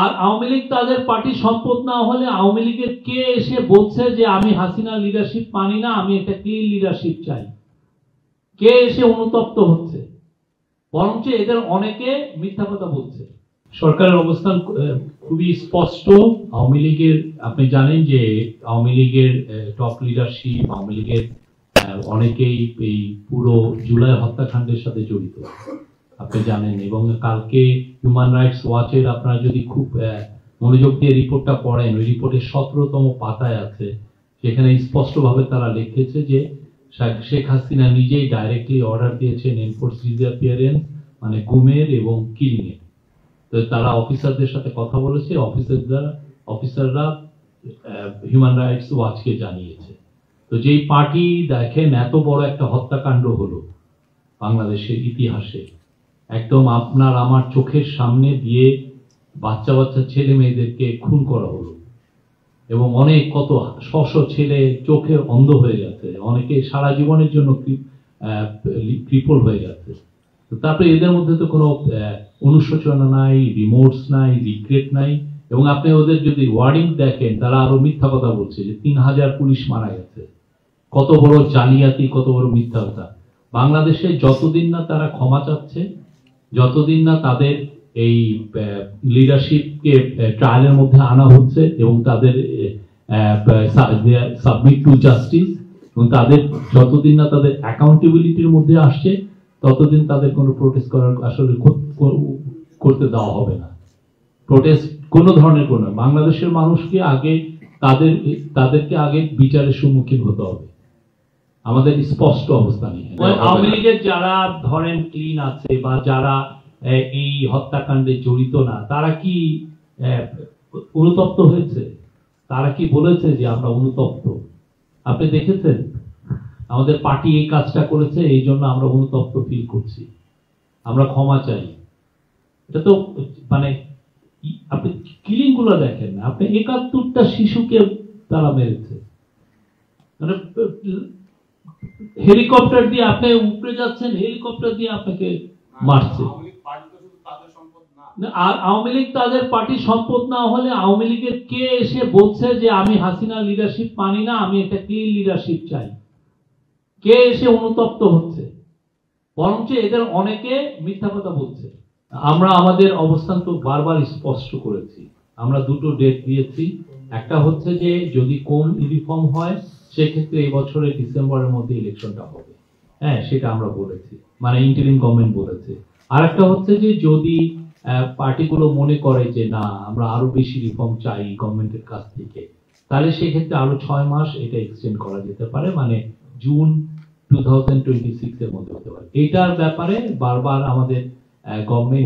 আর আওয়ামী লীগ তাদের পার্টির সম্পদ না হলে আওয়ামী লীগের কে এসে বলছে যে আমি হাসিনা লিডারশিপ মানি না, আমি একটা ক্লিন লিডারশিপ চাই? কে এসে অনুতপ্ত হচ্ছে? বরঞ্চ এদের অনেকে মিথ্যা কথা বলছে। সরকারের অবস্থান খুবই স্পষ্ট। আওয়ামী লীগের, আপনি জানেন যে আওয়ামী লীগের টপ লিডারশিপ, আওয়ামী লীগের অনেকেই এই পুরো জুলাই হত্যাকাণ্ডের সাথে জড়িত, আপনি জানেন। এবং কালকে হিউম্যান রাইটস ওয়াচের আপনারা যদি খুব মনোযোগ দিয়ে রিপোর্টটা পড়েন, ওই রিপোর্টের 17তম পাতায় আছে, সেখানে স্পষ্টভাবে তারা লিখেছে যে শেখ হাসিনা নিজেই ডাইরেক্টলি অর্ডার দিয়েছেন এনফোর্স ডিসঅ্যাপিয়ারেন্স, মানে গুমের এবং কিলিং এর। তো তারা অফিসারদের সাথে কথা বলেছে, অফিসাররা হিউম্যান রাইটস ওয়াচকে জানিয়েছে। তো যেই পার্টি দেখেন এত বড় একটা হত্যাকাণ্ড হলো বাংলাদেশের ইতিহাসে, একদম আপনার আমার চোখের সামনে দিয়ে বাচ্চা বাচ্চা ছেলে মেয়েদেরকে খুন করা হলো, এবং অনেক কত শশ ছেলে চোখে অন্ধ হয়ে গেছে, অনেকে সারা জীবনের জন্য ক্রিপল হয়ে গেছে। তারপরে এদের মধ্যে তো কোনো অনুশোচনা নাই, রিমোর্স নাই, রিগ্রেট নাই। এবং আপনি ওদের যদি ওয়ার্ডিং দেখেন, তারা আরো মিথ্যা কথা বলছে যে 3000 পুলিশ মারা গেছে। কত বড় জালিয়াতি, কত বড় মিথ্যা কথা। বাংলাদেশে যতদিন না তারা ক্ষমা চাচ্ছে, যতদিন না তাদের এই লিডারশিপকে ট্রায়ালের মধ্যে আনা হচ্ছে এবং তাদের সাবমিট টু জাস্টিস, এবং তাদের যতদিন না তাদের অ্যাকাউন্টেবিলিটির মধ্যে আসছে, ততদিন তাদের কোনো প্রোটেস্ট করার আসলে করতে দেওয়া হবে না। প্রোটেস্ট কোনো ধরনের কোনো, বাংলাদেশের মানুষকে আগে তাদেরকে আগে বিচারের সম্মুখীন হতে হবে। আমাদের স্পষ্ট অবস্থান। আওয়ামী লীগের যারা ধরেন ক্লিন আছে বা যারা এই হত্যাকাণ্ডে জড়িত না, তারা কি অনুতপ্ত হয়েছে? তারা কি বলেছে যে আমরা অনুতপ্ত? আপনি দেখেছেন আমাদের পার্টি এই কাজটা করেছে, এই জন্য আমরা অনুতপ্ত ফিল করছি, আমরা ক্ষমা চাই। এটা তো মানে আপনি কিলিং গুলো দেখেন না, আপনি 71টা শিশুকে তারা মেরেছে, মানে হেলিকপ্টার দিয়ে আপনি উপরে যাচ্ছেন, হেলিকপ্টার দিয়ে আপনাকে মারছে। আর আওয়ামী লীগ তাদের পার্টির সম্পদ না হলে আওয়ামী লীগের কে এসে বলছে যে আমি হাসিনা লিডারশিপ মানি না, আমি একটা ক্লিন লিডারশিপ চাই? কে এসে অনুতপ্ত হচ্ছে? বরঞ্চ এদের অনেকে মিথ্যা কথা বলছে। আমরা আমাদের অবস্থান তো বারবার স্পষ্ট করেছি। আমরা দুটো ডেট দিয়েছি। একটা হচ্ছে যে যদি কোন রিফর্ম হয়, সেক্ষেত্রে এই বছরের ডিসেম্বরের মধ্যে ইলেকশনটা হবে, হ্যাঁ, সেটা আমরা বলেছি, মানে ইন্টারিম গভর্নমেন্ট বলেছে। আর একটা হচ্ছে যে যদি পার্টিগুলো মনে করে যে না, আমরা আরো বেশি রিফর্ম চাই গভর্নমেন্টের কাছ থেকে, তাহলে সেক্ষেত্রে আরো 6 মাস এটা এক্সটেন্ড করা যেতে পারে, মানে জুন 2026 এর মধ্যে হতে পারে। এটার ব্যাপারে বারবার আমাদের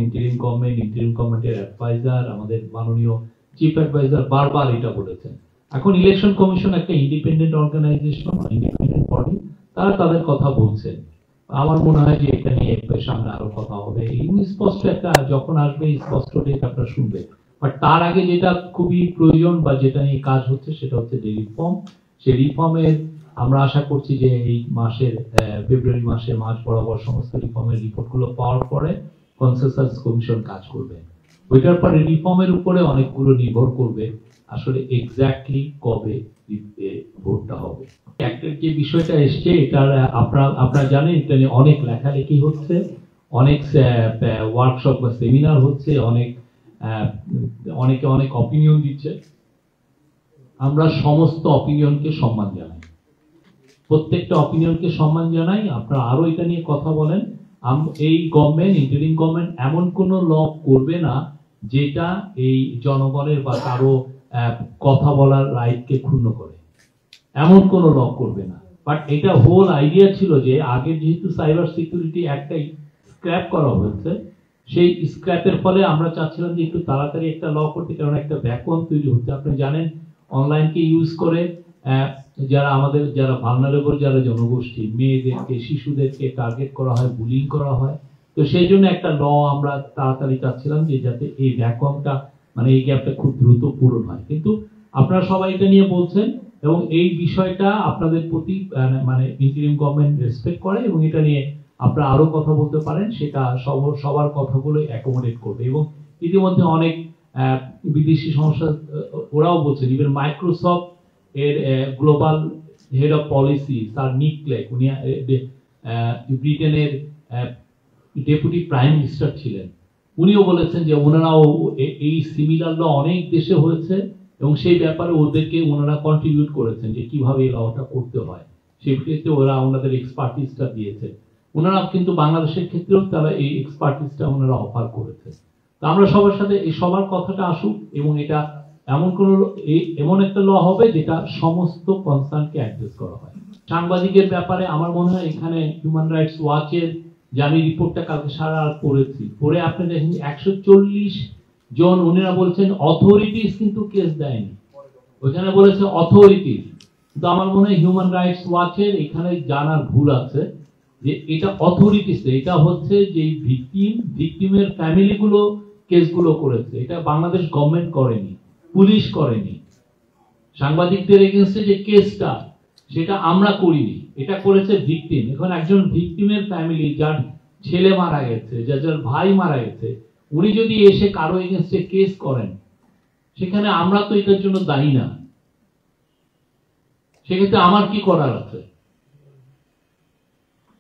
ইন্টারিম গভর্নমেন্টের অ্যাডভাইজার, আমাদের মাননীয় চিফ অ্যাডভাইজার বারবার এটা বলেছেন। এখন ইলেকশন কমিশন একটা ইন্ডিপেন্ডেন্ট অর্গানাইজেশন, ইন্ডিপেন্ডেন্ট বডি, তারা তাদের কথা বলছেন। আমার মনে হয় যে এটা নিয়ে সামনে আরো কথা হবে, স্পষ্ট একটা যখন আসবে স্পষ্ট ডেট আপনারা শুনবে। বাট তার আগে যেটা খুবই প্রয়োজন বা যেটা নিয়ে কাজ হচ্ছে, সেটা হচ্ছে যে রিফর্ম। সেই রিফর্মের আমরা আশা করছি যে এই মাসের ফেব্রুয়ারি মাসের মাঝ বরাবর সমস্ত রিফর্মের রিপোর্টগুলো পাওয়ার পরে কনসেনসাস কমিশন কাজ করবে। ওইটার পরে রিফর্মের উপরে অনেকগুলো নির্ভর করবে আসলে এক্স্যাক্টলি কবে ভোটটা হবে। একটা যে বিষয়টা এসছে, এটার আপনারা জানেন এটা নিয়ে অনেক লেখালেখি হচ্ছে, অনেক ওয়ার্কশপ বা সেমিনার হচ্ছে, অনেকে অনেক অপিনিয়ন দিচ্ছে। আমরা সমস্ত অপিনিয়নকে সম্মান জানাই, প্রত্যেকটা অপিনিয়নকে সম্মান জানাই। আপনারা আরো এটা নিয়ে কথা বলেন। এই গভর্নমেন্ট, ইন্টারিম গভর্নমেন্ট এমন কোন ল করবে না যেটা এই জনগণের বা কারো কথা বলার রাইটকে ক্ষুণ্ণ করে, এমন কোন ল করবে না। বাট এটা হোল আইডিয়া ছিল যে আগে যেহেতু সাইবার সিকিউরিটি একটাই স্ক্র্যাপ করা হয়েছে, সেই স্ক্র্যাপের ফলে আমরা চাচ্ছিলাম যে একটু তাড়াতাড়ি একটা ল করতে, কারণ একটা ভ্যাকুয়াম তৈরি হচ্ছে। আপনি জানেন অনলাইনকে ইউজ করে যারা ভালনারেবল, যারা জনগোষ্ঠী, মেয়েদেরকে, শিশুদেরকে টার্গেট করা হয়, বুলিং করা হয়। তো সেই জন্য একটা ল আমরা তাড়াতাড়ি চাচ্ছিলাম যে যাতে এই ভ্যাকুয়ামটা, মানে এই গ্যাপটা খুব দ্রুত পূরণ হয়। কিন্তু আপনারা সবাই এটা নিয়ে বলছেন এবং এই বিষয়টা আপনাদের প্রতি মানে ইন্টারিম গভর্নমেন্ট রেসপেক্ট করে এবং এটা নিয়ে আপনারা আরো কথা বলতে পারেন, সেটা সবার কথাগুলো অ্যাকোমোডেট করবে। এবং ইতিমধ্যে অনেক বিদেশি সংস্থা ওরাও বলছেন, ইভেন মাইক্রোসফট এর global head of policy sir নিক ক্লেগ, উনি ব্রিটেনের ডেপুটি প্রাইম মিনিস্টার ছিলেন, উনিও বলেছেন যে ওনারাও এই সিমিলার ল অনেক দেশে হয়েছে এবং সেই ব্যাপারে ওদেরকে ওনারা কন্ট্রিবিউট করেছেন যে কিভাবে এই লটা করতে হয়, সেই ক্ষেত্রে ওরা ওনাদের এক্সপার্টিসটা দিয়েছে। ওনারা কিন্তু বাংলাদেশের ক্ষেত্রেও তারা এই এক্সপার্টিসটা ওনারা অফার করেছে। তো আমরা সবার সাথে এই সবার কথাটা আসুক এবং এটা এমন একটা ল হবে যেটা সমস্ত কনসার্নকে অ্যাড্রেস করা হয়। সাংবাদিকের ব্যাপারে আমার মনে হয় এখানে হিউম্যান রাইটস ওয়াচের যে আমি রিপোর্টটা কালকে সারা রাত পড়েছি, পড়ে আপনি দেখেন 140 জন ওনারা বলছেন অথরিটিস কিন্তু কেস দেয়নি, ওখানে বলেছে অথরিটিস। কিন্তু আমার মনে হয় হিউম্যান রাইটস ওয়াচের এখানে জানার ভুল আছে যে এটা অথরিটিস, এটা হচ্ছে যে ভিকটিমের ফ্যামিলিগুলো কেসগুলো করেছে, এটা বাংলাদেশ গভর্নমেন্ট করেনি, পুলিশ করেনি। সাংবাদিকদের এগেইনস্টে যে কেসটা সেটা আমরা করিনি, এটা করেছে ভিকটিম। এখন একজন ভিকটিমের ফ্যামিলি যার ছেলে মারা গেছে, যার ভাই মারা গেছে, উনি যদি এসে কারো এগেইনস্টে কেস করেন, সেখানে আমরা তো এটার জন্য দায়ী না, সেক্ষেত্রে আমার কি করার আছে?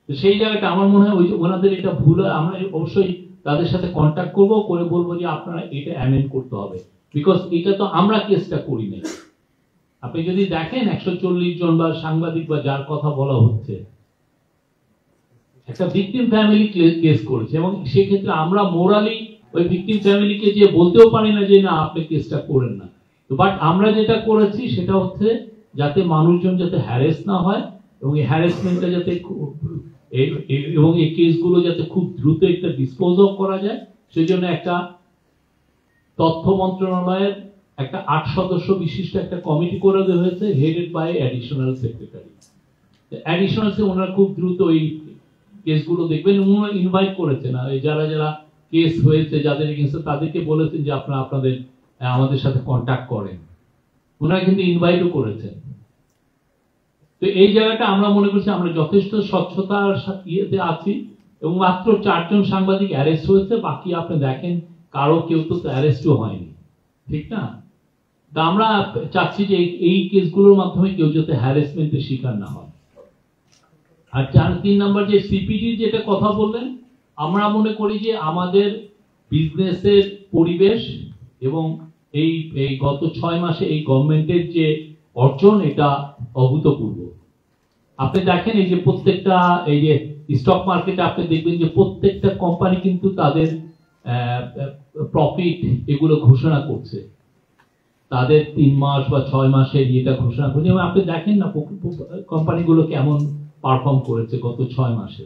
সেই জায়গাটা আমার মনে হয় ওনাদের এটা ভুল হয়। আমরা অবশ্যই তাদের সাথে কন্ট্যাক্ট করবো, করে বলবো যে আপনারা এটা অ্যামেন্ড করতে হবে, বিকজ এটা তো আমরা কেসটা করি নাই। আপনি যদি দেখেন 140 জন বা সাংবাদিক বা যার কথা বলা হচ্ছে একটা ভিকটিম ফ্যামিলি কেস করেছে, এবং সেক্ষেত্রে আমরা মোরালি ওই ভিকটিম ফ্যামিলিকে যে বলতেও পারি না যে না আপনি কেসটা করেন না। তো বাট আমরা যেটা করেছি সেটা হচ্ছে যাতে মানুষজন যাতে হ্যারেস না হয় এবং এই হ্যারাসমেন্টটা যাতে এবং এই কেসগুলো যাতে খুব দ্রুত একটা ডিসপোজ অফ করা যায়, সেই জন্য একটা তথ্য মন্ত্রণালয়ের একটা 8 সদস্য বিশিষ্ট একটা কমিটি করে দেওয়া হয়েছে, headed by additional secretary. Additional ওনারা খুব দ্রুত এই কেসগুলো দেখবেন, ওনারা ইনভাইট করেছেন আর যারা যারা কেস হয়েছে যাদের এগেইনস্টে তাদেরকে বলেছেন যে আপনারা আপনাদের আমাদের সাথে কন্ট্যাক্ট করেন, ওনারা কিন্তু ইনভাইটও করেছেন। তো এই জায়গাটা আমরা মনে করছি আমরা যথেষ্ট স্বচ্ছতার ইয়েতে আছি এবং মাত্র 4 জন সাংবাদিক অ্যারেস্ট হয়েছে, বাকি আপনি দেখেন কারো কেউ তো অ্যারেস্টও হয়নি, ঠিক না? তা আমরা চাচ্ছি যে এই কেসগুলোর মাধ্যমে কেউ যাতে হ্যারাসমেন্টের শিকার না হয়। আর 3 নম্বর যে সিপিডির যেটা কথা বললেন, আমরা মনে করি যে আমাদের বিজনেসের পরিবেশ এবং এই গত 6 মাসে এই গভর্নমেন্টের যে অর্জন এটা অভূতপূর্ব। আপনি দেখেন এই যে প্রত্যেকটা এই যে স্টক মার্কেটে আপনি দেখবেন যে প্রত্যেকটা কোম্পানি কিন্তু তাদের প্রফিট এগুলো ঘোষণা করছে, তাদের 3 মাস বা 6 মাসের ইয়েটা ঘোষণা করছে, এবং আপনি দেখেন না কোম্পানিগুলো কেমন পারফর্ম করেছে গত 6 মাসে,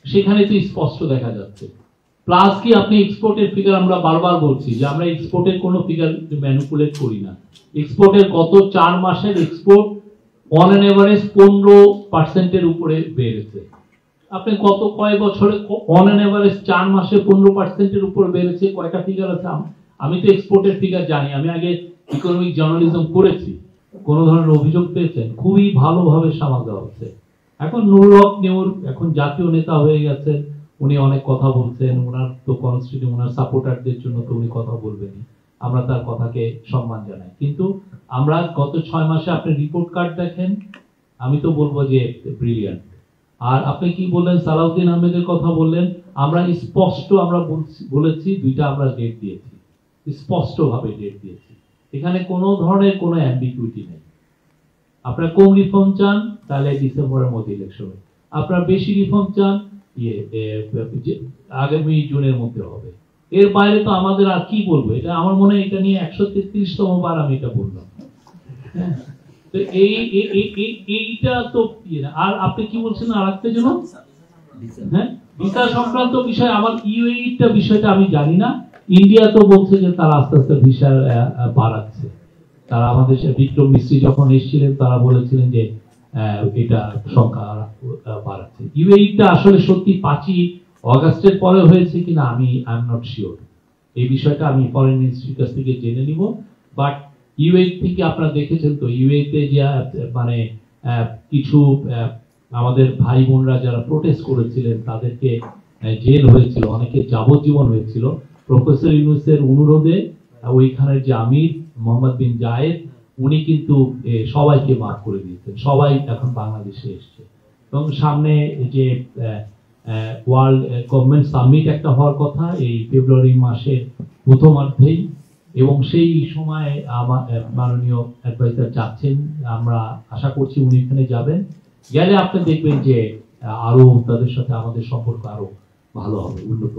সেখানে তো স্পষ্ট দেখা যাচ্ছে। প্লাস কি আপনি এক্সপোর্টের ফিগার, আমরা বারবার বলছি যে আমরা এক্সপোর্টের কোনো ফিগার ম্যানিপুলেট করি না। এক্সপোর্টের গত 4 মাসের এক্সপোর্ট অন অ্যান এভারেজ 15% উপরে বেড়েছে। আপনি গত কয়েক বছরে অন অ্যান এভারেজ 4 মাসে 15% উপরে বেড়েছে, কয়টা ফিগার আছে? আমি তো এক্সপোর্টের ফিগার জানি, আমি আগে ইকোনমিক জার্নালিজম করেছি। কোন ধরনের অভিযোগ পেয়েছেন? খুবই ভালোভাবে সামাল দেওয়া হচ্ছে। এখন নুরুল হক নিউর এখন জাতীয় নেতা হয়ে গেছে, উনি অনেক কথা বলছেন, ওনার তো কনস্টিটিউশন ওনার সাপোর্টারদের জন্য তো উনি কথা বলবেনই, আমরা তার কথাকে সম্মান জানাই। কিন্তু আমরা গত 6 মাসে আপনি রিপোর্ট কার্ড দেখেন, আমি তো বলবো যে ব্রিলিয়ান্ট। আর আপনি কি বললেন, সালাউদ্দিন আহমেদের কথা বললেন, আমরা স্পষ্ট আমরা বলেছি, 2টা আমরা ডেট দিয়েছি, স্পষ্ট ভাবে ডেট দিয়েছি, এখানে কোনো ধরনের কোনো অ্যাম্বিগুইটি নেই। আপনারা কম রিফর্ম চান তাহলে ডিসেম্বরের মধ্যে ইলেকশন, আপনারা বেশি রিফর্ম চান আগামী জুনের মধ্যে হবে। এর বাইরে তো আমাদের আর কি বলবো, এটা আমার মনে হয় এটা নিয়ে 133তম বার আমি এটা বললাম। তো এইটা তো আর আপনি কি বলছেন আর একটা জন্য, হ্যাঁ ভিসা সংক্রান্ত বিষয়, আমার ইউএইটা বিষয়টা আমি জানি না। ইন্ডিয়া তো বলছে যে তারা আস্তে আস্তে ভিসা বাড়াচ্ছে, তারা আমাদের বিক্রম মিস্ত্রি যখন এসেছিলেন তারা বলেছিলেন যে এটা সংখ্যা বাড়াচ্ছে। ইউএইটা আসলে সত্যি 5ই অগাস্টের পরে হয়েছে কিনা আমি আই এম নট শিওর, এই বিষয়টা আমি ফরেন মিনিস্ট্রির কাছ থেকে জেনে নিব। বাট ইউএই থেকে আপনারা দেখেছেন তো, ইউএইতে যে মানে কিছু আমাদের ভাই বোনরা যারা প্রোটেস্ট করেছিলেন তাদেরকে জেল হয়েছিল, অনেকে যাবজ্জীবন হয়েছিল। প্রফেসর ইউনূসের অনুরোধে ওইখানের যে আমির মোহাম্মদ বিন জায়েদ উনি কিন্তু সবাইকে মাফ করে দিয়েছেন, সবাই এখন বাংলাদেশে এসছে। এবং সামনে যে ওয়ার্ল্ড গভর্নমেন্ট সামিট একটা হওয়ার কথা এই ফেব্রুয়ারি মাসের প্রথমার্ধেই, এবং সেই সময় আমার মাননীয় অ্যাডভাইজার যাচ্ছেন, আমরা আশা করছি উনি এখানে যাবেন। গেলে আপনি দেখবেন যে আরো তাদের সাথে আমাদের সম্পর্ক আরো ভালো হবে, উন্নত